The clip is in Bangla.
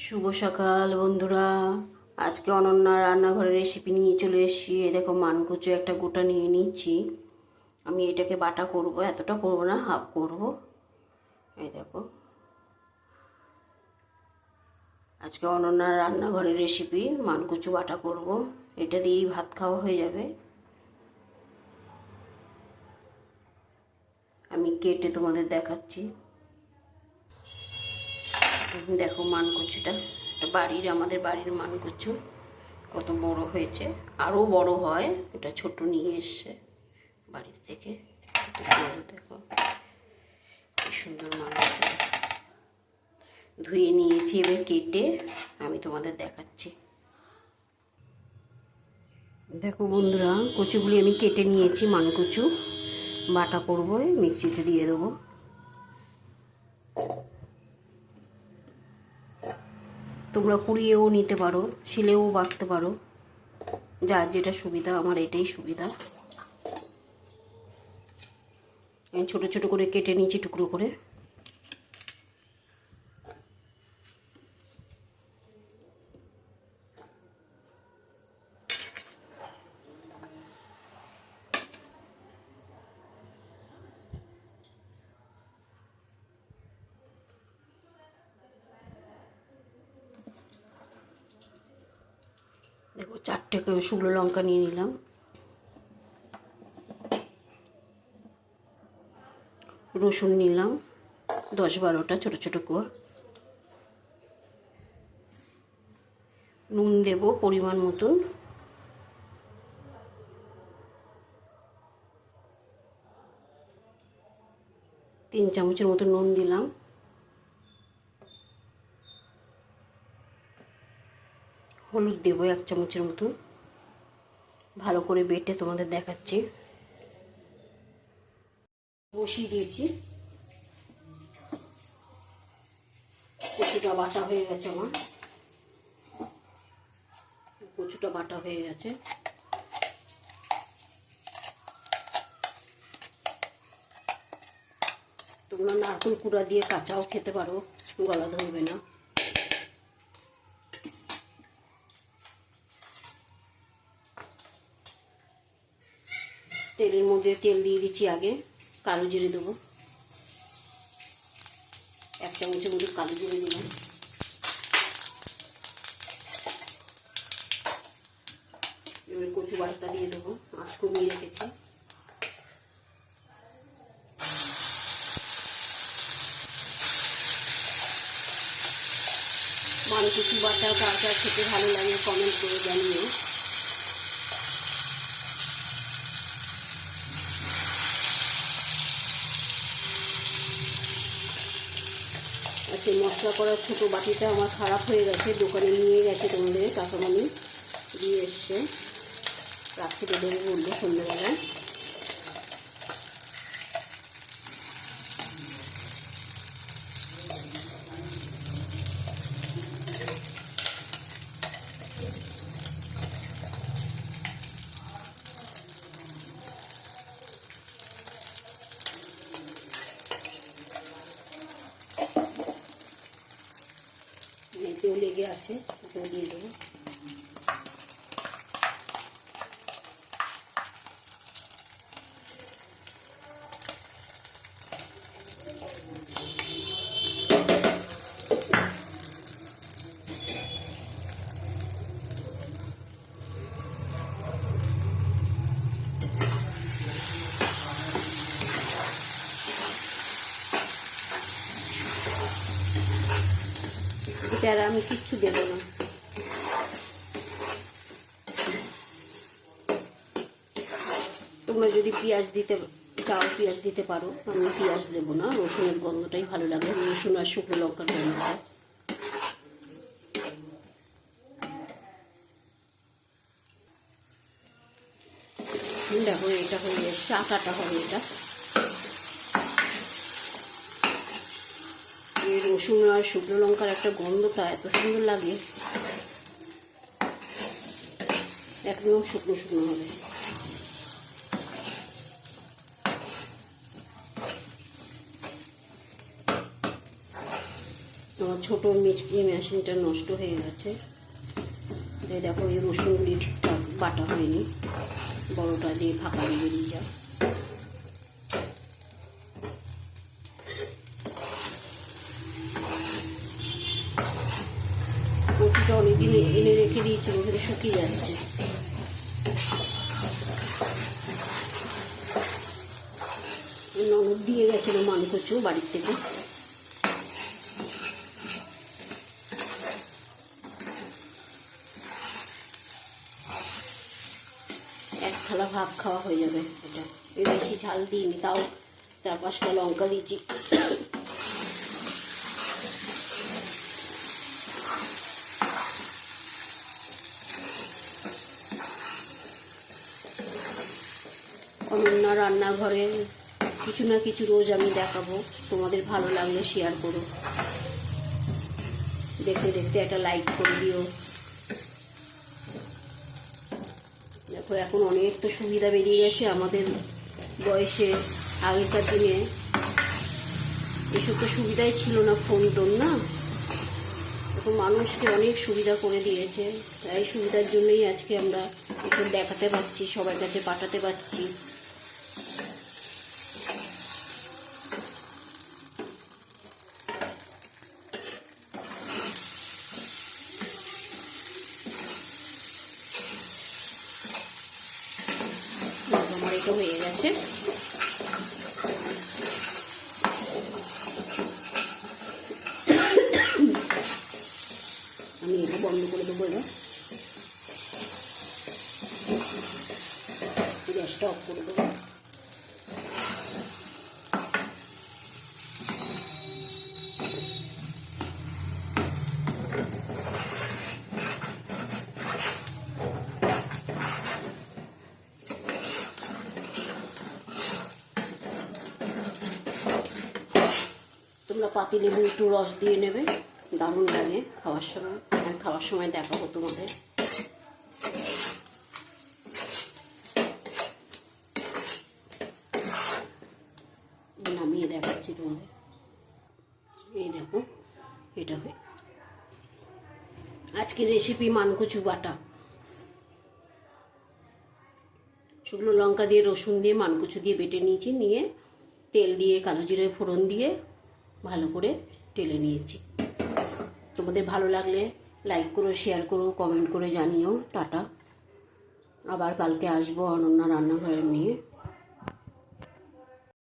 শুভ সকাল বন্ধুরা। আজকে অনন্যা রান্নাঘরের রেসিপি নিয়ে চলে এসেছি। এই দেখো, মানকুচো একটা গোটা নিয়ে নিচ্ছি। আমি এটাকে বাটা করব, এতটা করব না, হাফ করব। এই দেখো, আজকে অনন্যার রান্নাঘরের রেসিপি মানকুচো বাটা করব। এটা দিয়েই ভাত খাওয়া হয়ে যাবে। আমি কেটে তোমাদের দেখাচ্ছি। দেখো মানকুচোটা, আমাদের বাড়ির মানকুচো কত বড় হয়েছে, আরও বড় হয়। এটা ছোট নিয়ে এসছে বাড়ির থেকে। কত সুন্দর, দেখো কি সুন্দর মানকুচো। ধুয়ে নিয়েছি, এবার কেটে আমি তোমাদের দেখাচ্ছি। দেখো বন্ধুরা, কচুগুলি আমি কেটে নিয়েছি। মানকুচু বাটা করবো, মিক্সিতে দিয়ে দেবো। তোমরা কুড়িয়েও নিতে পারো, শিলেও বাটতে পারো, যার যেটা সুবিধা। আমার এটাই সুবিধা। আমি ছোট ছোট করে কেটে নিয়েছি, টুকরো করে। দেখো, 4টে শুকনো লঙ্কা নিয়ে নিলাম। রসুন নিলাম 10-12টা ছোট ছোট কোয়া। নুন দেব পরিমাণ মতন। তিন চামচের মতো নুন দিলাম। হলুদ দেবো 1 চামচের মতো। ভালো করে বেটে তোমাদের দেখাচ্ছি। বসিয়ে দিয়েছি। কচুটা বাটা হয়ে গেছে আমার। কচুটা বাটা হয়ে গেছে। তোমরা নারকেল কুড়া দিয়ে কাঁচাও খেতে পারো, গলা ধরবে না। তেলের মধ্যে তেল দিয়ে দিচ্ছি আগে। কালো জিরে দেবো, 1 চামচের মতো কালো জিরে দিলাম। এবার কচু বাটা দিয়ে দেবো, আঁচ কমিয়ে রেখেছি। মানকুচু বাটা কার কার খেতে ভালো লাগে কমেন্ট করে জানিও। আর সেই মশলা করার ছোটো বাটিটা আমার খারাপ হয়ে গেছে, দোকানে নিয়ে গেছে তোমাদের কাকামণি, দিয়ে এসছে। রাত্রিতে দেবে বললো সন্ধ্যেবেলায়। এতেও লেগে আছে, এতেও দিয়ে দেবো। এটা আর আমি কিচ্ছু দেবো না। তোমরা যদি পেঁয়াজ দিতে চাও পেঁয়াজ দিতে পারো, আমি পেঁয়াজ দেবো না। রসুনের গন্ধটাই ভালো লাগে, রসুন আর শুকনো লঙ্কার গন্ধটা। দেখো, এটা হয়ে এসছে, আটাটা হবে এটা। এই রসুন আর শুকনো লঙ্কার একটা গন্ধটা এত সুন্দর লাগে, একদম শুকনো শুকনো হবে। তোমার ছোটো মিক্সি মেশিনটা নষ্ট হয়ে গেছে। এই দেখো এই রসুনগুলি ঠিকঠাক বাটা হয়নি, বড়টা দিয়ে ফাঁকা দিয়ে বেরিয়ে যায়। কচুটা অনেকদিন এনে রেখে দিয়েছিল, ওখানে শুকিয়ে যাচ্ছে। ননদ দিয়ে গেছিল মানকচু বাড়ির থেকে। এক থালা ভাত খাওয়া হয়ে যাবে এটা। এর বেশি ঝাল দিইনি, তাও 4-5টা লঙ্কা দিয়েছি। অনন্যা রান্নাঘরে কিছু না কিছু রোজ আমি দেখাবো, তোমাদের ভালো লাগলে শেয়ার করো, দেখতে দেখতে একটা লাইক করে দিও। দেখো এখন অনেক তো সুবিধা বেরিয়ে গেছে আমাদের বয়সে। আগেকার দিনে এসব তো সুবিধাই ছিল না, ফোন টোন না। এখন মানুষকে অনেক সুবিধা করে দিয়েছে, তাই সুবিধার জন্যই আজকে আমরা একটু দেখাতে পারছি, সবার কাছে পাঠাতে পারছি। আমার এটা হয়ে গেছে। আমি এটা বন্ধ করে দেবো, এবার গ্যাসটা অফ করে দেবো। তোমরা পাতিলেবু একটু রস দিয়ে নেবে, দারুণ লাগে খাওয়ার সময়। আমি খাওয়ার সময় দেখাবো তোমাদের। নামিয়ে দেখাচ্ছি তোমাদের। এই দেখো এটা হয়ে আজকের রেসিপি মানকচু বাটা। শুকনো লঙ্কা দিয়ে রসুন দিয়ে মানকচু দিয়ে বেটে নিয়েছি, নিয়ে তেল দিয়ে কালো জিরে ফোড়ন দিয়ে ভালো করে টেলে নিয়েছি। তোমাদের ভালো লাগলে লাইক করো, শেয়ার করো, কমেন্ট করে জানিও। টাটা। আবার কালকে আসবো অনন্যা রান্নাঘরের নিয়ে।